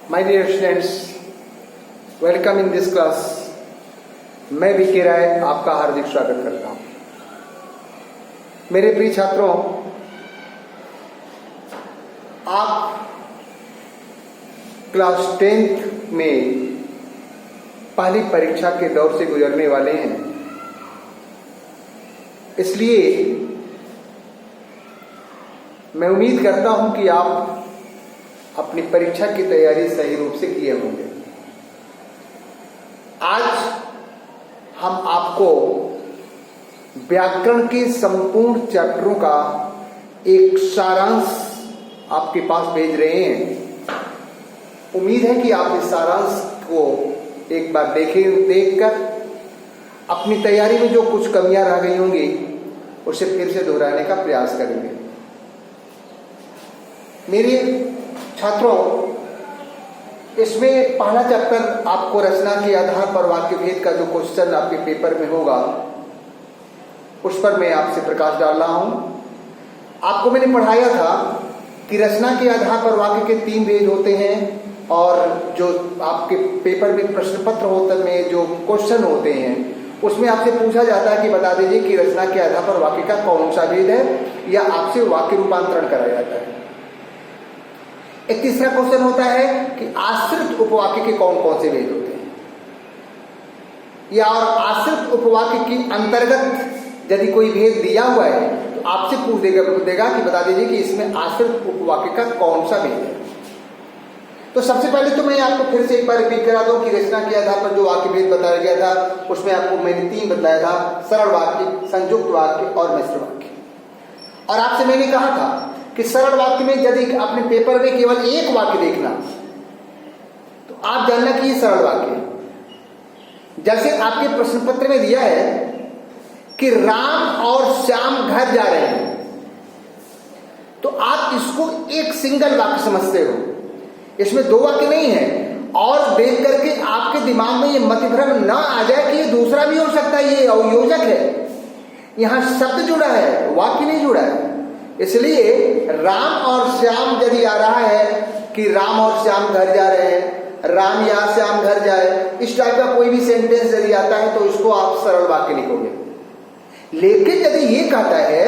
My dear students, welcome in this class. मैं VK राय आपका हार्दिक स्वागत करता हूं। मेरे प्रिय छात्रों, आप क्लास 10th में पहली परीक्षा के दौर से गुजरने वाले हैं, इसलिए मैं उम्मीद करता हूं कि आप अपनी परीक्षा की तैयारी सही रूप से किए होंगे। आज हम आपको व्याकरण के संपूर्ण चैप्टरों का एक सारांश आपके पास भेज रहे हैं। उम्मीद है कि आप इस सारांश को एक बार देखकर अपनी तैयारी में जो कुछ कमियां रह गई होंगी उसे फिर से दोहराने का प्रयास करेंगे। मेरे छात्रों, इसमें पहला चैप्टर आपको रचना के आधार पर वाक्य भेद का जो क्वेश्चन आपके पेपर में होगा उस पर मैं आपसे प्रकाश डाल रहा हूं। आपको मैंने पढ़ाया था कि रचना के आधार पर वाक्य के 3 भेद होते हैं और जो आपके पेपर में प्रश्न पत्र होते में जो क्वेश्चन होते हैं उसमें आपसे पूछा जाता है कि बता दीजिए कि रचना के आधार पर वाक्य का कौन सा भेद है, या आपसे वाक्य रूपांतरण कराया जाता है। एक तीसरा क्वेश्चन होता है कि आश्रित उपवाक्य के कौन कौन से भेद होते हैं, या और आश्रित उपवाक्य की अंतर्गत यदि कोई भेद दिया हुआ है तो आपसे पूछ देगा कि बता दीजिए कि इसमें आश्रित उपवाक्य का कौन सा भेद है। तो सबसे पहले तो मैं आपको फिर से एक बार रिपीट करा दूं कि रचना के आधार पर जो वाक्य भेद बताया गया था उसमें आपको मैंने 3 बताया था: सरल वाक्य, संयुक्त वाक्य और मिश्र वाक्य। और आपसे मैंने कहा था कि सरल वाक्य में यदि अपने पेपर में केवल एक वाक्य देखना तो आप जानना कि ये सरल वाक्य है। जैसे आपके प्रश्न पत्र में दिया है कि राम और श्याम घर जा रहे हैं, तो आप इसको एक सिंगल वाक्य समझते हो, इसमें 2 वाक्य नहीं है। और देख करके आपके दिमाग में ये मतिभ्रम ना आ जाए कि ये दूसरा भी हो सकता है, ये अवयोजक है, यहां शब्द जुड़ा है, वाक्य नहीं जुड़ा है। इसलिए राम और श्याम यदि आ रहा है कि राम और श्याम घर जा रहे हैं, राम या श्याम घर जाए, इस टाइप का कोई भी सेंटेंस यदि आता है तो इसको आप सरल वाक्य लिखोगे। लेकिन यदि ये कहता है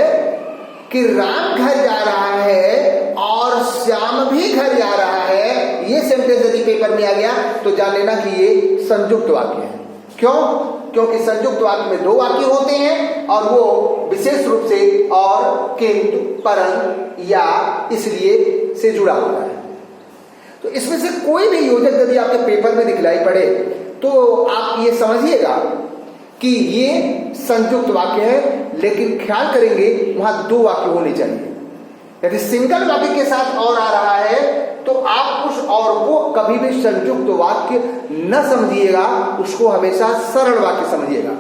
कि राम घर जा रहा है और श्याम भी घर जा रहा है, ये सेंटेंस यदि पेपर में आ गया तो जान लेना कि ये संयुक्त वाक्य है। क्यों? क्योंकि संयुक्त वाक्य में 2 वाक्य होते हैं और वो विशेष रूप से और, किंतु, परंतु, या, इसलिए से जुड़ा होता है। तो इसमें से कोई भी योजक यदि आपके पेपर में दिखलाई पड़े तो आप ये समझिएगा कि ये संयुक्त वाक्य है, लेकिन ख्याल करेंगे वहां 2 वाक्य होने चाहिए। यदि सिंगल वाक्य के साथ और आ रहा है तो आप उस और को कभी भी संयुक्त वाक्य न समझिएगा, उसको हमेशा सरल वाक्य समझिएगा।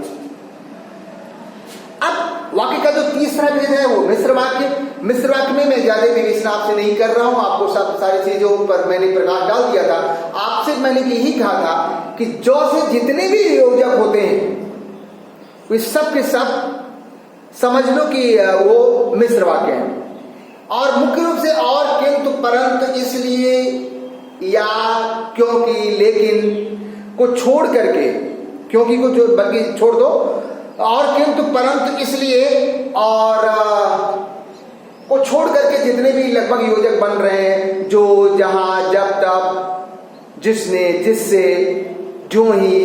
अब वाक्य का जो तीसरा भेद है वो मिश्र वाक्य। मिश्र वाक्य में मैं ज्यादा विवेचना आपसे नहीं कर रहा हूं, आपको सब सारी चीजों पर मैंने प्रकाश डाल दिया था। आपसे मैंने यही कहा था कि जो से जितने भी योजक होते हैं वे सब के सब समझ लो कि वो मिश्र वाक्य है। और मुख्य रूप से और, किंतु, परंतु, इसलिए, या, क्योंकि, लेकिन को छोड़ करके, क्योंकि को जो बल्कि छोड़ दो, और, किंतु, परंतु, इसलिए और को छोड़ करके जितने भी लगभग योजक बन रहे हैं, जो, जहां, जब, तब, जिसने, जिससे, जो ही,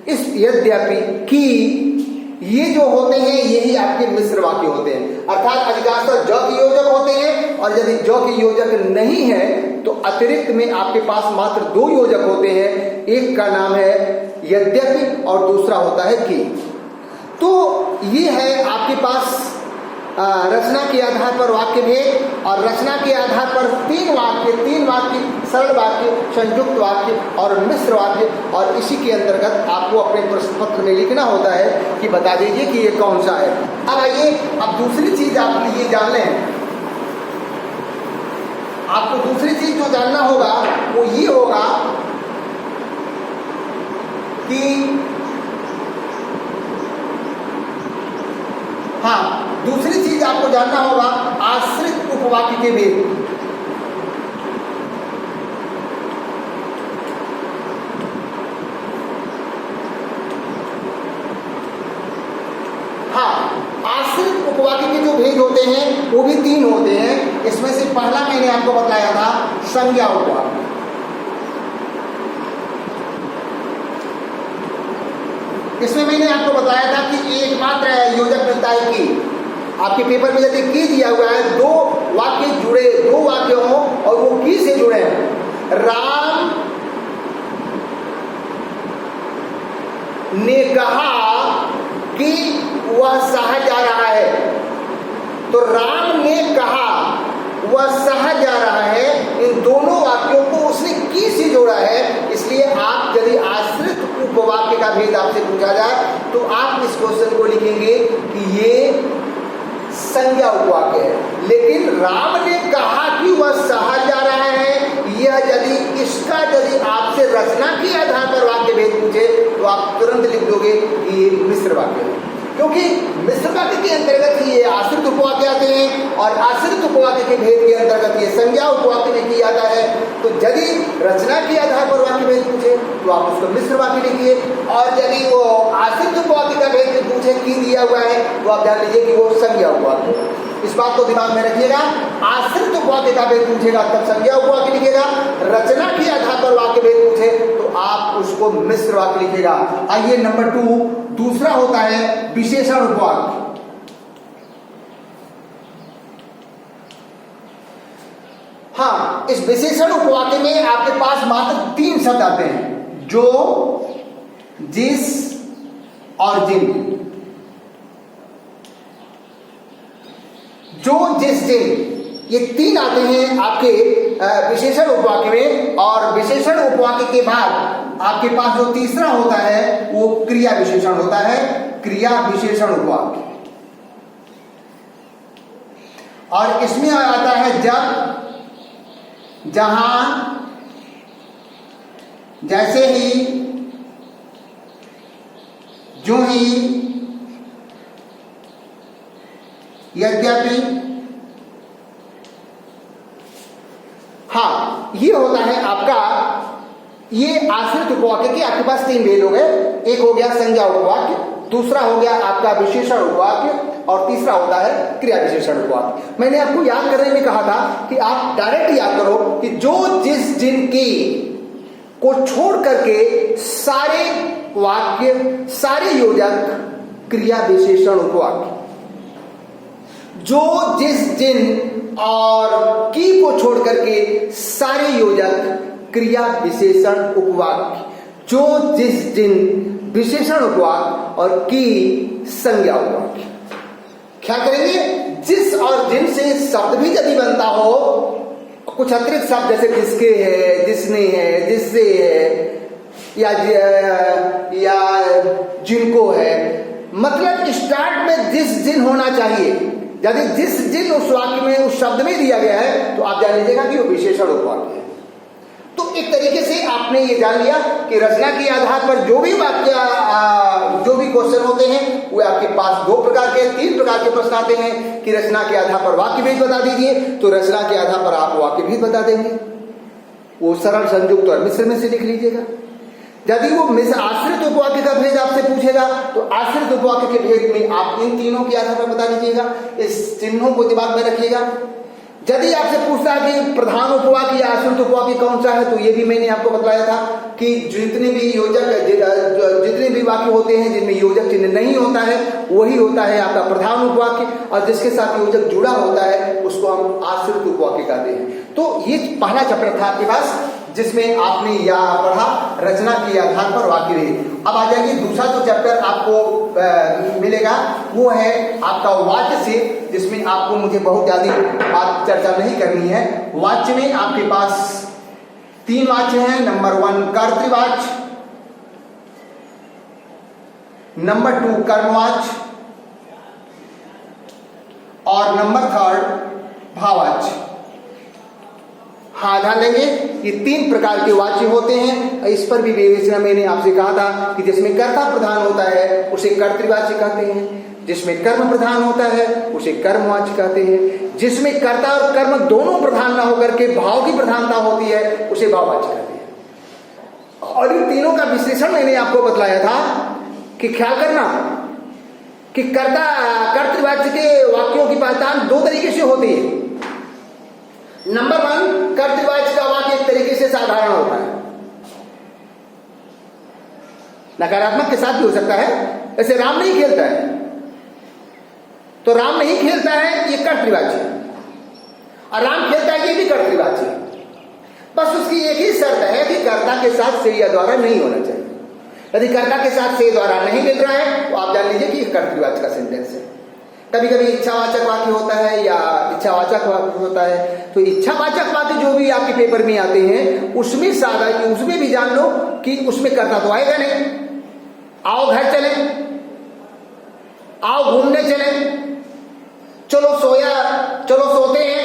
इस, यद्यपि, की, ये जो होते हैं यही आपके मिश्र वाक्य होते हैं। अर्थात अधिकांशतः ज के योजक होते हैं, और यदि ज के योजक नहीं है तो अतिरिक्त में आपके पास मात्र 2 योजक होते हैं। एक का नाम है यद्यपि और दूसरा होता है कि। तो ये है आपके पास रचना के आधार पर वाक्य भेद, और रचना के आधार पर 3 वाक्य, सरल वाक्य, संयुक्त वाक्य और मिश्र वाक्य। और इसी के अंतर्गत आपको अपने प्रश्न पत्र में लिखना होता है कि बता दीजिए कि ये कौन सा है। अब आइए, अब दूसरी चीज आप ये जान लें, आपको दूसरी चीज जो जानना होगा वो ये होगा कि दूसरी चीज आपको जानना होगा आश्रित उपवाक्य के भेद। होते हैं वो भी 3 होते हैं। इसमें से पहला मैंने आपको बताया था संज्ञा उपवाक्य। इसमें मैंने आपको बताया था कि एकमात्र योजक मिलता है कि आपके पेपर में यदि की दिया हुआ है 2 वाक्य जुड़े, 2 वाक्य हों और वो की से जुड़े हैं। राम ने कहा कि वह शहर जा रहा है, तो राम ने कहा वह शहर जा रहा है, इन दोनों वाक्यों को उसने की से जोड़ा है। इसलिए आप यदि आश्रित उपवाक्य का भेद आपसे पूछा जाए तो आप इस क्वेश्चन को लिखेंगे कि ये संज्ञा उपवाक्य है। लेकिन राम ने कहा कि वह शहर जा रहा है, यह यदि इसका यदि आपसे रचना के आधार पर वाक्य भेद पूछे तो आप तुरंत लिख दोगे कि ये मिश्र वाक्य है, क्योंकि मिश्र वाक्य के अंतर्गत ही ये आश्रित उपवाक्य आते हैं और आश्रित उपवाक्य के भेद के अंतर्गत ये संज्ञा उपवाक्य में किया जाता है। तो यदि रचना के आधार पर वाक्य भेद पूछे तो आप उसको मिश्र वाक्य लिखिए, और यदि वो आश्रित उपवाक्य का भेद पूछे की दिया हुआ है तो आप जान लीजिए कि वो संज्ञा उपवाक्य है। इस बात को दिमाग में रखिएगा। आश्रित उपवाक्य का भेद पूछेगा तब संज्ञा उपवाक्य लिखेगा, रचना के आधार पर वाक्य भेद पूछे तो आप उसको मिश्र वाक्य लिखेगा। आइए नंबर 2, दूसरा होता है विशेषण उपवाक्य। हाँ, इस विशेषण उपवाक्य में आपके पास मात्र 3 शब्द आते हैं, जो, जिस और जिन। जो, जिस, जिन, ये 3 आते हैं आपके विशेषण उपवाक्य में। और विशेषण उपवाक्य के बाद आपके पास जो तीसरा होता है वो क्रिया विशेषण होता है, क्रिया विशेषण उपवाक्य। और इसमें आता है जब, जहां, जैसे ही, जो ही, यद्यपि। हाँ, ये होता है आपका, ये आश्रित उपवाक्य के आपके पास 3 भेद हो गए। एक हो गया संज्ञा उपवाक्य, दूसरा हो गया आपका विशेषण उपवाक्य, और तीसरा होता है क्रिया विशेषण उपवाक्य। मैंने आपको याद करने में कहा था कि आप डायरेक्ट याद करो कि जो, जिस, जिन की को छोड़ करके सारे वाक्य, सारे योजक क्रिया विशेषण उपवाक्य। जो, जिस, जिन और की को छोड़ करके सारे योजक क्रिया विशेषण उपवाक्य। जो, जिस, जिन विशेषण उपवाक्य और की संज्ञा उपवाक्य। क्या करेंगे, जिस और जिन से शब्द भी यदि बनता हो, कुछ अतिरिक्त शब्द जैसे जिसके है, जिसने है, जिससे है, या जिनको है, मतलब स्टार्ट में जिस, जिन होना चाहिए। यदि जिस, जिन उस वाक्य में, उस शब्द में दिया गया है तो आप जान लीजिएगा कि वो विशेषण उपवाक्य है। तो एक तरीके से आपने ये जान लिया कि रचना के आधार पर जो भी वाक्य, जो भी क्वेश्चन होते हैं वो आपके पास 2 प्रकार के, 3 प्रकार के प्रश्न आते हैं कि रचना के आधार पर वाक्य भेद बता दीजिए, तो रचना के आधार पर आप वाक्य भेद बता देंगे, वो सरल, संयुक्त और मिश्र में से लिख लीजिएगा। यदि वो आश्रित उपवाक्य का भेद आपसे पूछेगा तो आश्रित उपवाक्य के भेद में आप इन तीनों के आधार पर बता दीजिएगा। इस चिन्हों को दिमाग में रखिएगा। यदि आपसे पूछता है कि प्रधान उपवाक्य या आश्रित उपवाक्य कौन सा है, तो ये भी मैंने आपको बताया था कि जितने भी योजक, जितने भी वाक्य होते हैं जिनमें योजक चिन्ह नहीं होता है वही होता है आपका प्रधान उपवाक्य, और जिसके साथ योजक जुड़ा होता है उसको हम आश्रित उपवाक्य कहते हैं। तो ये पहला चैप्टर था आपके पास जिसमें आपने या पढ़ा रचना के आधार पर वाक्य भेद। अब आ जाइए दूसरा जो चैप्टर आपको मिलेगा वो है आपका वाच्य से, जिसमें आपको मुझे बहुत ज्यादा बात चर्चा नहीं करनी है। वाच्य में आपके पास 3 वाच्य हैं। नंबर 1 कर्तृवाच्य, नंबर 2 कर्मवाच्य और नंबर 3 भाववाच्य। हाँ, ध्यान देंगे ये 3 प्रकार के वाच्य होते हैं। इस पर भी विवेचना मैंने आपसे कहा था कि जिसमें कर्ता प्रधान होता है उसे कर्तृवाच्य कहते हैं, जिसमें कर्म प्रधान होता है उसे कर्मवाच्य कहते हैं, जिसमें कर्ता और कर्म दोनों प्रधान ना होकर के भाव की प्रधानता होती है उसे भाववाच्य कहते हैं। और इन तीनों का विश्लेषण मैंने आपको बतलाया था कि ख्याल करना कि कर्तृवाच्य के वाक्यों की पहचान दो तरीके से होती है। नंबर 1, कर्तृवाच्य का वाक्य एक तरीके से साधारण होता है, नकारात्मक के साथ भी हो सकता है। ऐसे राम नहीं खेलता है, तो राम नहीं खेलता है ये कर्तृवाच्य, और राम खेलता है ये भी कर्तृवाच्य। बस उसकी एक ही शर्त है कि कर्ता के साथ से या द्वारा नहीं होना चाहिए। यदि कर्ता के साथ से द्वारा नहीं मिल रहा है तो आप जान लीजिए कि कर्तृवाच्य का सेंटेंस है। कभी कभी इच्छावाचक वाक्य होता है या इच्छावाचक वाक्य होता है, तो इच्छावाचक वाक्य जो भी आपके पेपर में आते हैं उसमें भी जान लो कि उसमें कर्ता तो आएगा नहीं। आओ घर चले, आओ घूमने चले, चलो सोते हैं,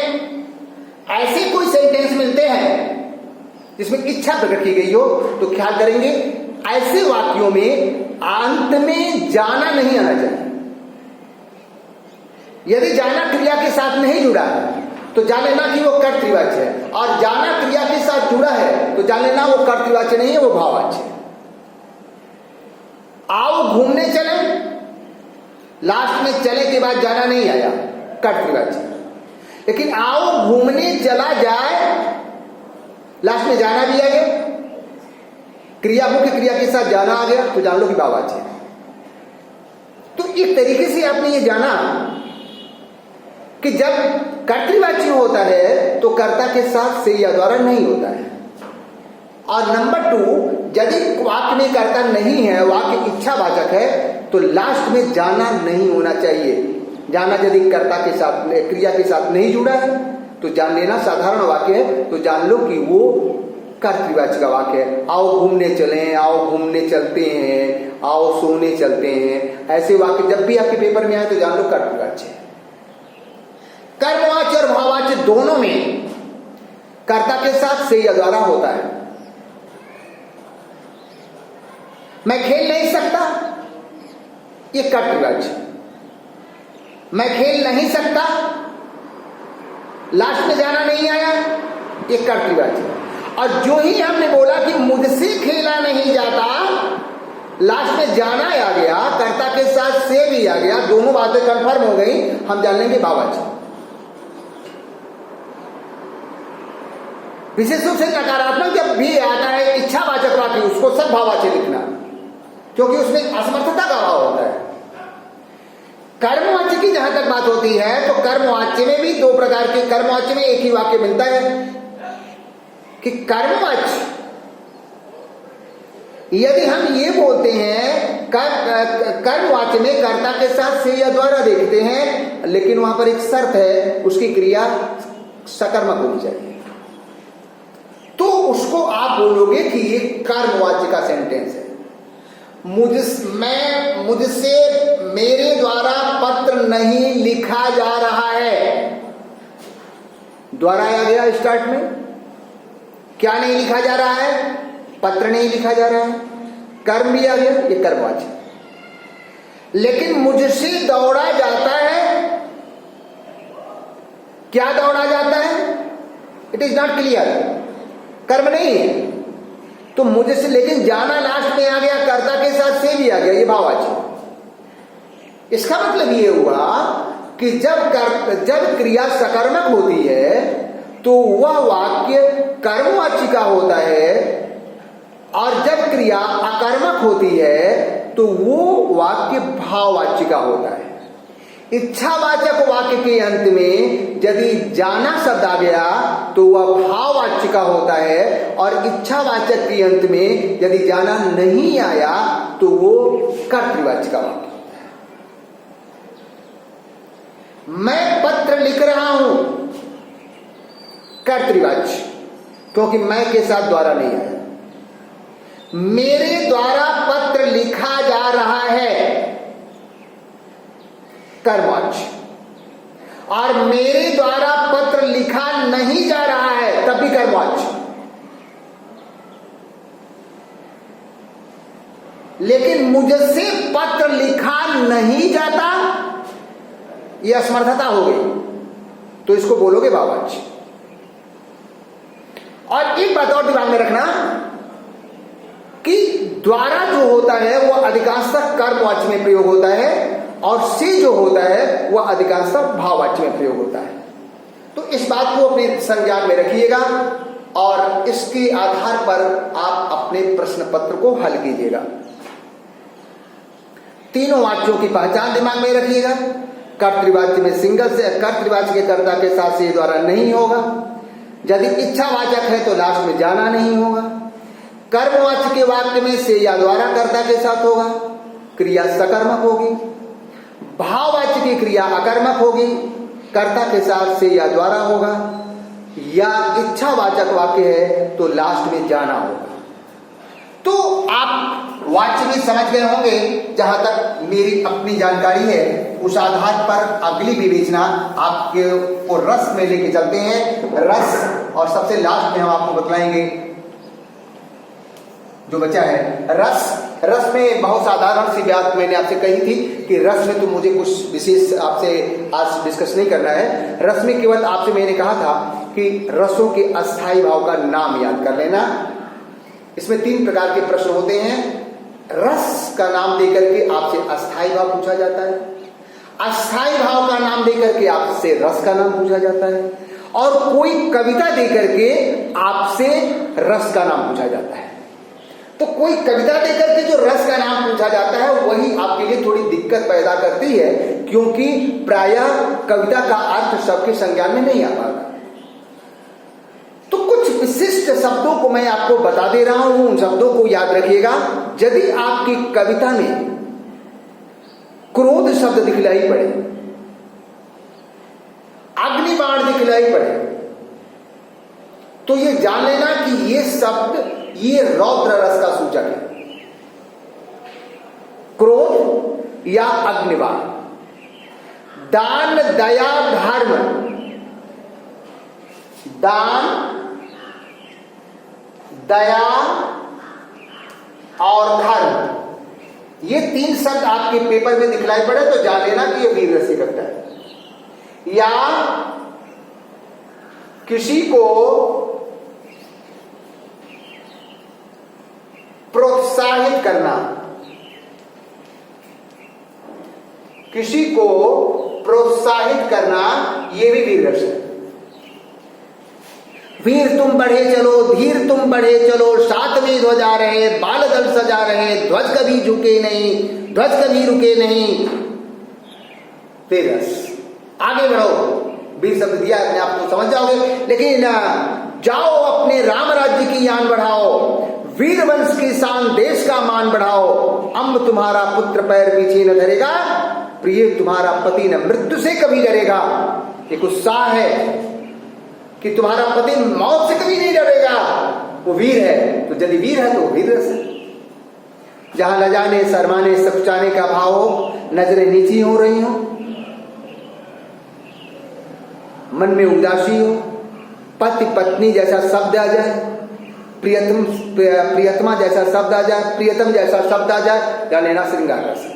ऐसे कोई सेंटेंस मिलते हैं जिसमें इच्छा प्रकट की गई हो, तो ख्याल करेंगे ऐसे वाक्यों में अंत में जाना नहीं आना चाहिए। यदि जाना क्रिया के साथ नहीं जुड़ा है तो जान लेना कि वो कर्तृवाच्य है, और जाना क्रिया के साथ जुड़ा है तो जान लेना वो कर्तृवाच्य नहीं है, वो भाववाच्य है। आओ घूमने चले, लास्ट में चले के बाद जाना नहीं आया, कर्तृवाच्य। लेकिन आओ घूमने चला जाए, लास्ट में जाना भी आ गया, क्रिया मुख्य क्रिया के साथ जाना आ गया, तो जान लो कि भाववाच्य है। तो एक तरीके से आपने ये जाना कि जब कर्तृवाच्य होता है तो कर्ता के साथ से या द्वारा नहीं होता है। और नंबर 2, यदि वाक्य में कर्ता नहीं है, वाक्य इच्छावाचक है, तो लास्ट में जाना नहीं होना चाहिए। जाना यदि कर्ता के साथ क्रिया के साथ नहीं जुड़ा है तो जान लेना साधारण वाक्य है, तो जान लो कि वो कर्तृवाच्य का वाक्य है। आओ घूमने चलें, आओ घूमने चलते हैं, आओ सोने चलते हैं, ऐसे वाक्य जब भी आपके पेपर में आए तो जान लो कर्तृवाच्य है। कर्मवाच्य और भाववाच्य दोनों में कर्ता के साथ से या द्वारा होता है। मैं खेल नहीं सकता, ये कर्तृवाच्य। मैं खेल नहीं सकता, लास्ट में जाना नहीं आया, ये कर्तृवाच्य। और जो ही हमने बोला कि मुझसे खेला नहीं जाता, लास्ट में जाना आ गया, कर्ता के साथ से भी आ गया, दोनों बातें कंफर्म हो गई, हम जान लेंगे भाववाच्य। विशेष रूप से नकारात्मक जब भी आता है इच्छावाचक वाक्य, उसको सब भाववाच्य लिखना, क्योंकि उसमें असमर्थता का भाव होता है। कर्मवाच्य की जहां तक बात होती है तो कर्मवाच्य में भी दो प्रकार के, कर्मवाच्य में एक ही वाक्य मिलता है कि कर्मवाच्य यदि हम ये बोलते हैं कर्मवाच्य में कर्ता के साथ से या द्वारा देखते हैं, लेकिन वहां पर एक शर्त है, उसकी क्रिया सकर्मक होनी चाहिए, तो उसको आप बोलोगे कि ये कर्मवाच्य का सेंटेंस है। मुझसे मेरे द्वारा पत्र नहीं लिखा जा रहा है, द्वारा आ गया स्टार्ट में। क्या नहीं लिखा जा रहा है? पत्र नहीं लिखा जा रहा है। कर्म भी आ गया, ये कर्मवाच्य। लेकिन मुझसे दौड़ा जाता है, क्या दौड़ा जाता है? इट इज नॉट क्लियर, कर्म नहीं है, तो मुझे से, लेकिन जाना लास्ट में आ गया, कर्ता के साथ से भी आ गया, ये भाववाच्य। इसका मतलब ये हुआ कि जब क्रिया सकर्मक होती है तो वह वाक्य कर्मवाच्य का होता है, और जब क्रिया अकर्मक होती है तो वो वाक्य भाववाच्य का होता है। इच्छावाचक वाक्य के अंत में यदि जाना शब्द आ गया तो वह भाववाच्य का होता है, और इच्छावाचक के अंत में यदि जाना नहीं आया तो वो कर्तृवाच्य का वाक्य होता है। मैं पत्र लिख रहा हूं, कर्तृवाच्य, क्योंकि मैं के साथ द्वारा नहीं आया। मेरे द्वारा पत्र लिखा जा रहा है, कर्मवाच्य। और मेरे द्वारा पत्र लिखा नहीं जा रहा है, तब भी कर्मवाच्य। लेकिन मुझसे पत्र लिखा नहीं जाता, यह असमर्थता हो गई, तो इसको बोलोगे भाववाच्य। और एक बात और दिमाग में रखना कि द्वारा जो होता है वो अधिकांशतः कर्मवाच्य में प्रयोग होता है, और से जो होता है वह अधिकांशतः भाववाच्य में प्रयोग होता है। तो इस बात को अपने संज्ञान में रखिएगा और इसके आधार पर आप अपने प्रश्न पत्र को हल कीजिएगा। तीनों वाच्यों की पहचान दिमाग में रखिएगा। कर्तृवाच्य में सिंगल से कर्तृवाच्य के कर्ता के साथ से द्वारा नहीं होगा। यदि इच्छावाचक है तो लास्ट में जाना नहीं होगा। कर्मवाच्य के वाक्य में से या द्वारा कर्ता के साथ होगा, क्रिया सकर्मक होगी। भाववाच्य की क्रिया अकर्मक होगी, कर्ता के साथ से या द्वारा होगा। या इच्छावाचक वाक्य है तो लास्ट में जाना होगा। तो आप वाच्य भी समझ गए होंगे। जहां तक मेरी अपनी जानकारी है उस आधार पर अगली विवेचना आपके को रस में लेके चलते हैं। रस और सबसे लास्ट में हम आपको बतलाएंगे जो बचा है रस। रस में बहुत साधारण सी बात मैंने आपसे कही थी कि रस में तो मुझे कुछ विशेष आपसे आज डिस्कस नहीं करना है। रस में केवल आपसे मैंने कहा था कि रसों के अस्थायी भाव का नाम याद कर लेना। इसमें 3 प्रकार के प्रश्न होते हैं। रस का नाम देकर के आपसे अस्थायी भाव पूछा जाता है, अस्थायी भाव का नाम देकर के आपसे रस का नाम पूछा जाता है, और कोई कविता देकर के आपसे रस का नाम पूछा जाता है। तो कोई कविता देकर के जो रस का नाम पूछा जाता है वही आपके लिए थोड़ी दिक्कत पैदा करती है, क्योंकि प्रायः कविता का अर्थ सबके संज्ञान में नहीं आ पाता। तो कुछ विशिष्ट शब्दों को मैं आपको बता दे रहा हूं, उन शब्दों को याद रखिएगा। यदि आपकी कविता में क्रोध शब्द दिखलाई पड़े, अग्निबाण दिखलाई पड़े, तो ये जान लेना कि ये शब्द ये रौद्र रस का सूचक है। क्रोध या अग्निबाण। दान, दया, धर्म। दान, दया और धर्म, ये 3 शब्द आपके पेपर में दिखलाई पड़े तो जान लेना कि ये वीर रस इकट्ठा है। या किसी को प्रोत्साहित करना, किसी को प्रोत्साहित करना, ये भी वीर रस है। वीर तुम बढ़े चलो, धीर तुम बढ़े चलो, साथ में ध्वजा रहे, बाल दल सजा रहे, ध्वज कभी झुके नहीं, ध्वज कभी रुके नहीं। वीर रस। आगे बढ़ो। वीर शब्द दिया अपने आप को समझ जाओगे। लेकिन जाओ अपने राम राज्य की यान बढ़ाओ, वीर वंश की शान, देश का मान बढ़ाओ। अम्ब तुम्हारा पुत्र पैर पीछे न धरेगा, प्रिय तुम्हारा पति न मृत्यु से कभी डरेगा। एक उत्साह है कि तुम्हारा पति मौत से कभी नहीं डरेगा, वो वीर है। तो यदि वीर है तो वीर रस है। जहां लजाने, शर्माने, सकुचाने का भाव हो, नजरें नीची हो रही हो, मन में उदासी हो, पति पत्नी जैसा शब्द आ जाए, प्रियतमा जैसा शब्द आ जाए, प्रियतम जैसा शब्द आ जाए, जान लेना श्रृंगार रस।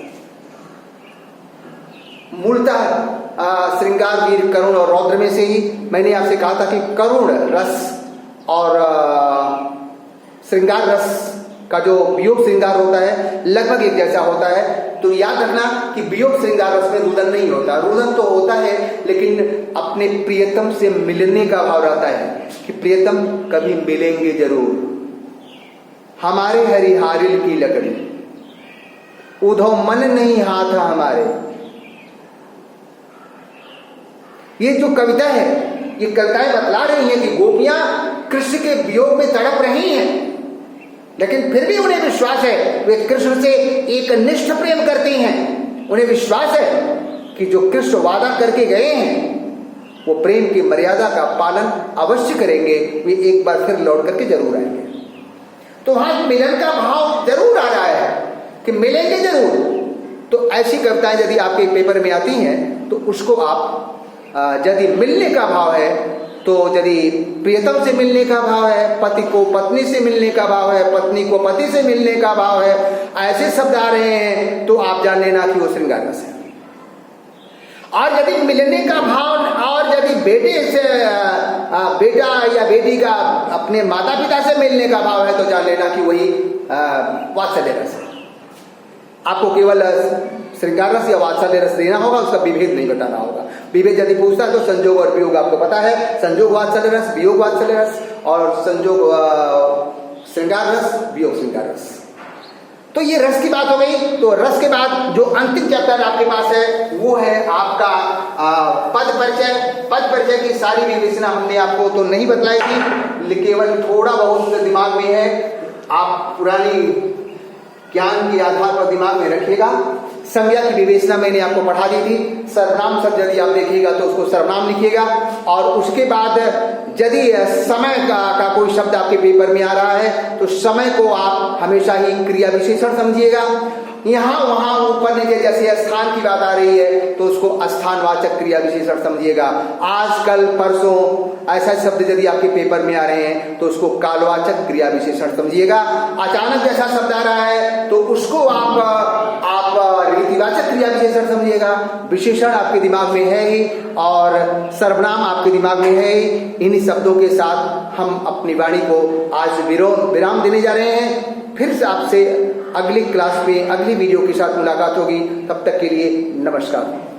मूलतः श्रृंगार, वीर, करुण और रौद्र में से ही मैंने आपसे कहा था कि करुण रस और श्रृंगार रस का जो वियोग श्रृंगार होता है लगभग एक जैसा होता है। तो याद रखना कि वियोग श्रृंगार रस में रुदन नहीं होता। रुदन तो होता है लेकिन अपने प्रियतम से मिलने का भाव रहता है कि प्रियतम कभी मिलेंगे जरूर। हमारे हरिहारिल की लकड़ी, उधो मन नहीं हाथ हमारे। ये जो कविता है, ये कविताएं बतला रही हैं कि गोपियां कृष्ण के वियोग में तड़प रही हैं, लेकिन फिर भी उन्हें विश्वास है, वे कृष्ण से एक निष्ठ प्रेम करती हैं। उन्हें विश्वास है कि जो कृष्ण वादा करके गए हैं वो प्रेम की मर्यादा का पालन अवश्य करेंगे, वे एक बार फिर लौट करके जरूर आएंगे। तो वहां मिलन का भाव जरूर आ रहा है कि मिलेंगे जरूर। तो ऐसी कविताएं यदि आपके पेपर में आती हैं तो उसको आप यदि मिलने का भाव है, तो यदि प्रियतम से मिलने का भाव है, पति को पत्नी से मिलने का भाव है, पत्नी को पति से मिलने का भाव है, ऐसे शब्द आ रहे हैं तो आप जान लेना कि वो श्रृंगार रस है। और यदि मिलने का भाव और यदि बेटे से बेटा या बेटी का अपने माता पिता से मिलने का भाव है तो जान लेना कि वही वात्सल्य रस है। आपको केवल श्रृंगार रस या वात्सल्य रस देना होगा, उसका विभेद नहीं बताना होगा। विभेद यदि पूछता है तो संजोग और वियोग आपको पता है, संजोग वात्सल्य रस, वियोग वात्सल्य रस, और संजोग श्रृंगार रस, वियोग श्रृंगार रस। तो ये रस की बात हो गई। तो रस के बाद जो अंतिम चैप्टर आपके पास है वो है आपका पद परिचय। पद परिचय की सारी विवेचना हमने आपको तो नहीं बतलाई थी, केवल थोड़ा बहुत दिमाग में है, आप पुरानी ज्ञान के आधार पर दिमाग में रखिएगा। संज्ञा की विवेचना मैंने आपको पढ़ा दी थी। सर्वनाम शब्द यदि आप देखिएगा तो उसको सर्वनाम लिखिएगा, और उसके बाद यदि समय का कोई शब्द आपके पेपर में आ रहा है तो समय को आप हमेशा ही क्रिया विशेषण समझिएगा। यहाँ वहाँ ऊपर नीचे जैसे स्थान की बात आ रही है तो उसको स्थानवाचक क्रिया विशेषण समझिएगा। आज कल परसों ऐसा शब्द यदि आपके पेपर में आ रहे हैं तो उसको कालवाचक क्रिया विशेषण समझिएगा। अचानक जैसा शब्द आ रहा है तो उसको आप रीतिवाचक क्रिया विशेषण समझिएगा। विशेषण आपके दिमाग में है ही और सर्वनाम आपके दिमाग में है ही। इन्हीं शब्दों के साथ हम अपनी वाणी को आज विराम देने जा रहे हैं। फिर से आपसे अगली क्लास में अगली वीडियो के साथ मुलाकात होगी। तब तक के लिए नमस्कार।